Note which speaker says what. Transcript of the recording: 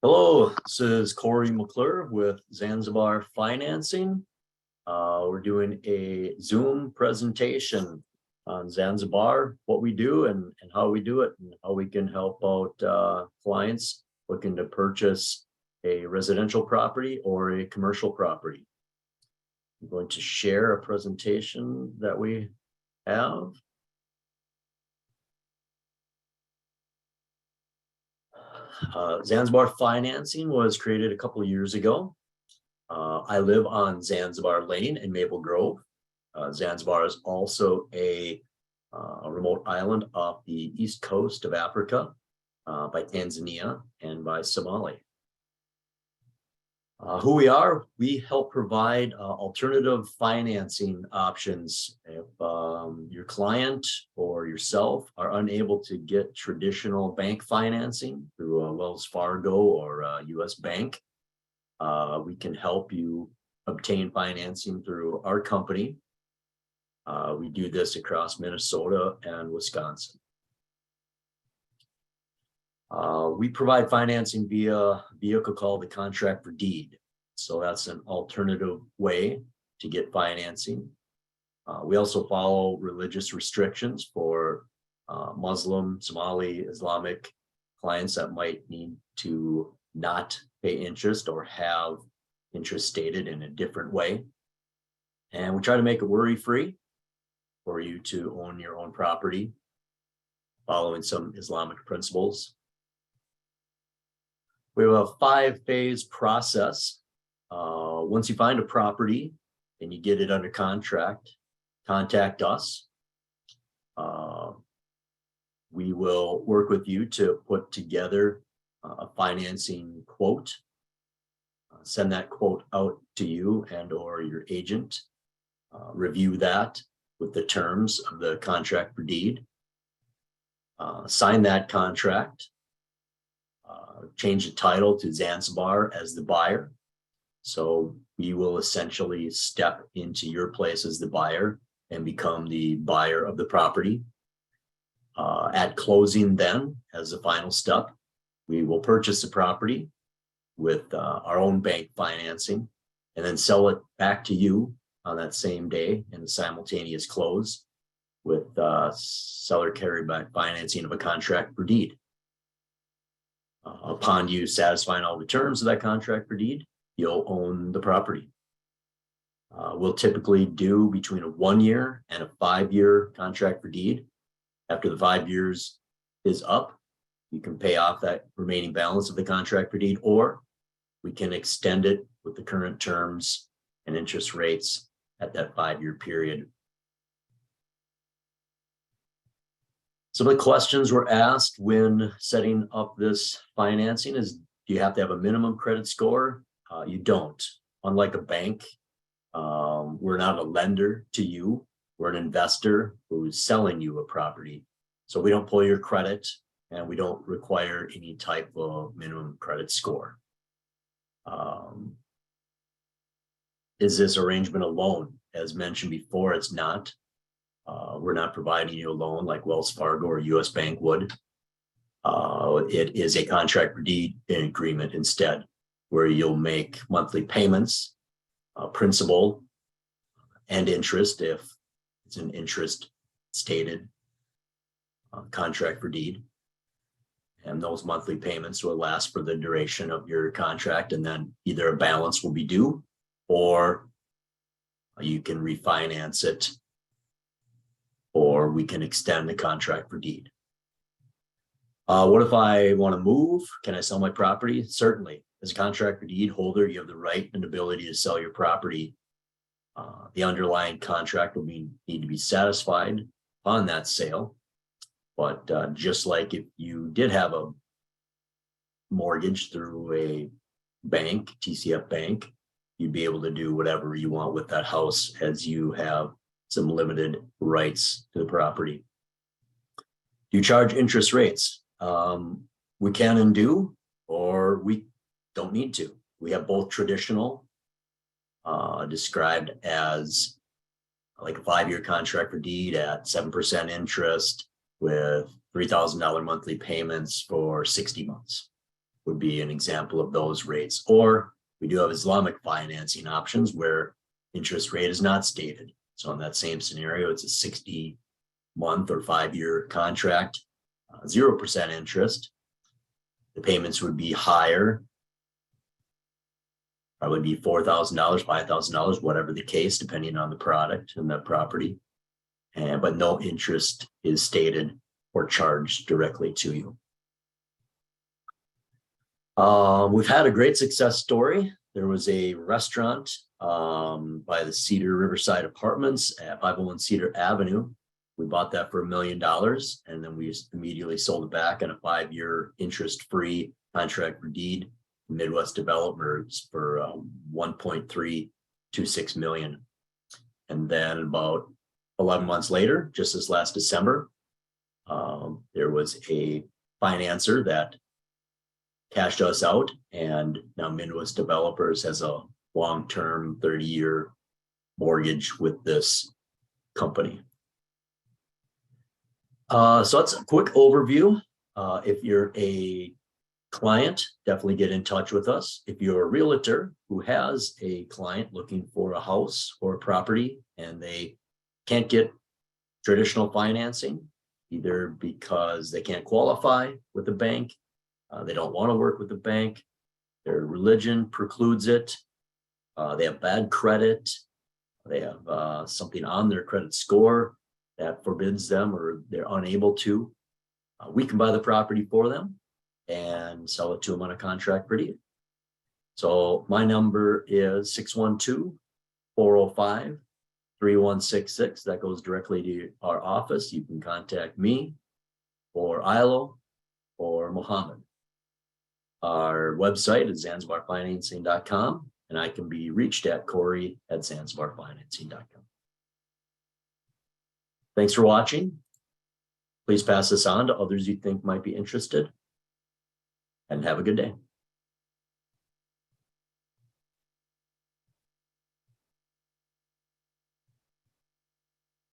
Speaker 1: Hello, this is Corey McClure with Zanzibar Financing. We're doing a Zoom presentation on Zanzibar, what we do and how we do it, and how we can help out clients looking to purchase a residential property or a commercial property. I'm going to share a presentation that we have. Zanzibar Financing was created a couple of years ago. I live on Zanzibar Lane in Maple Grove. Zanzibar is also a remote island off the east coast of Africa by Tanzania and by Somalia. Who we are, we help provide alternative financing options. If your client or yourself are unable to get traditional bank financing through a Wells Fargo or a US bank, we can help you obtain financing through our company. We do this across Minnesota and Wisconsin. We provide financing via a vehicle called the contract for deed. So that's an alternative way to get financing. We also follow religious restrictions for Muslim, Somali, Islamic clients that might need to not pay interest or have interest stated in a different way. And we try to make it worry-free for you to own your own property, following some Islamic principles. We have a 5-phase process. Once you find a property and you get it under contract, contact us. We will work with you to put together a financing quote. Send that quote out to you and or your agent. Review that with the terms of the contract for deed. Sign that contract. Change the title to Zanzibar as the buyer. So we will essentially step into your place as the buyer and become the buyer of the property. At closing then, as the final step, we will purchase the property with our own bank financing and then sell it back to you on that same day in a simultaneous close with seller carryback financing of a contract for deed. Upon you satisfying all the terms of that contract for deed, you'll own the property. We'll typically do between a 1-year and a 5-year contract for deed. After the 5 years is up, you can pay off that remaining balance of the contract for deed, or we can extend it with the current terms and interest rates at that 5-year period. Some of the questions were asked when setting up this financing is, do you have to have a minimum credit score? You don't. Unlike a bank, we're not a lender to you. We're an investor who's selling you a property. So we don't pull your credit and we don't require any type of minimum credit score. Is this arrangement a loan? As mentioned before, it's not. We're not providing you a loan like Wells Fargo or US Bank would. It is a contract for deed agreement instead, where you'll make monthly payments, principal and interest if it's an interest stated contract for deed. And those monthly payments will last for the duration of your contract, and then either a balance will be due or you can refinance it, or we can extend the contract for deed. What if I want to move? Can I sell my property? Certainly. As a contract for deed holder, you have the right and ability to sell your property. The underlying contract will need to be satisfied on that sale. But just like if you did have a mortgage through a bank, TCF bank, you'd be able to do whatever you want with that house as you have some limited rights to the property. Do you charge interest rates? We can and do, or we don't need to. We have both traditional, described as like a 5-year contract for deed at 7% interest with $3,000 monthly payments for 60 months. would be an example of those rates. Or we do have Islamic financing options where interest rate is not stated. So in that same scenario, it's a 60-month or 5-year contract, 0% interest. The payments would be higher, probably be $4,000, $5,000, whatever the case, depending on the product and the property. But no interest is stated or charged directly to you. We've had a great success story. There was a restaurant by the Cedar Riverside Apartments at 501 Cedar Avenue. We bought that for $1 million, and then we just immediately sold it back on a 5-year interest-free contract for deed Midwest developers for $1.326 million. And then about 11 months later, just this last December, there was a financer that cashed us out, and now Midwest Developers has a long-term 30-year mortgage with this company. So that's a quick overview. If you're a client, definitely get in touch with us. If you're a realtor who has a client looking for a house or a property and they can't get traditional financing, either because they can't qualify with the bank, they don't want to work with the bank, their religion precludes it, they have bad credit, they have something on their credit score that forbids them or they're unable to, we can buy the property for them and sell it to them on a contract for deed. So my number is 612-405-3166. That goes directly to our office. You can contact me or Ilo or Mohammed. Our website is zanzibarfinancing.com, and I can be reached at Corey@zanzibarfinancing.com. Thanks for watching. Please pass this on to others you think might be interested, and have a good day.